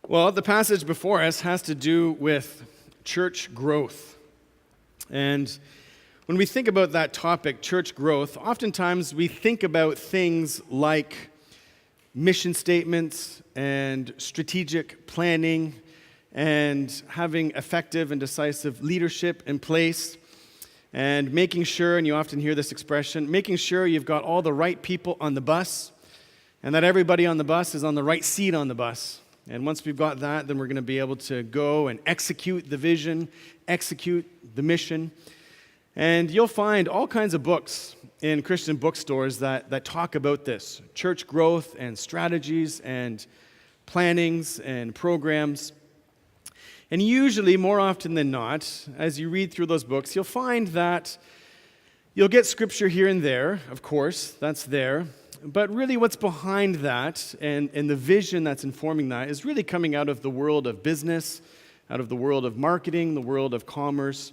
Well, the passage before us has to do with church growth. And when we think about that topic, church growth, oftentimes we think about things like mission statements and strategic planning and having effective and decisive leadership in place and making sure, and you often hear this expression, making sure you've got all the right people on the bus and that everybody on the bus is on the right seat on the bus. And once we've got that, then we're going to be able to go and execute the vision, execute the mission. And you'll find all kinds of books in Christian bookstores that talk about this, church growth and strategies and plannings and programs. And usually, more often than not, as you read through those books, you'll find that you'll get scripture here and there, of course, that's there. But really what's behind that and the vision that's informing that is really coming out of the world of business, out of the world of marketing, the world of commerce.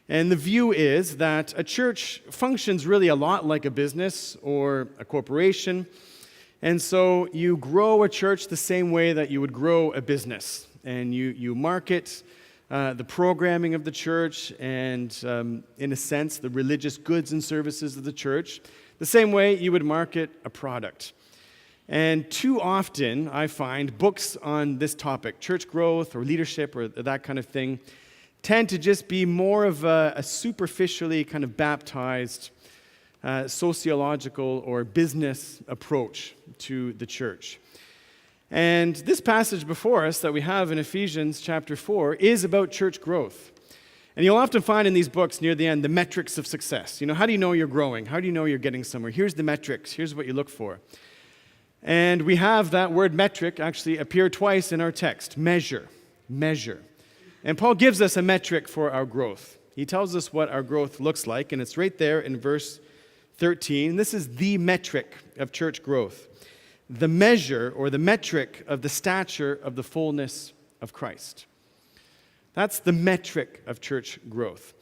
And the view is that a church functions really a lot like a business or a corporation. And so you grow a church the same way that you would grow a business. And you market the programming of the church and, in a sense, the religious goods and services of the church, the same way you would market a product. And too often, I find books on this topic, church growth or leadership or that kind of thing, tend to just be more of a superficially kind of baptized sociological or business approach to the church. And this passage before us that we have in Ephesians chapter 4 is about church growth. And you'll often find in these books near the end the metrics of success. You know, how do you know you're growing? How do you know you're getting somewhere? Here's the metrics. Here's what you look for. And we have that word metric actually appear twice in our text. Measure. Measure. And Paul gives us a metric for our growth. He tells us what our growth looks like, and it's right there in verse 13. This is the metric of church growth. The measure or the metric of the stature of the fullness of Christ. That's the metric of church growth.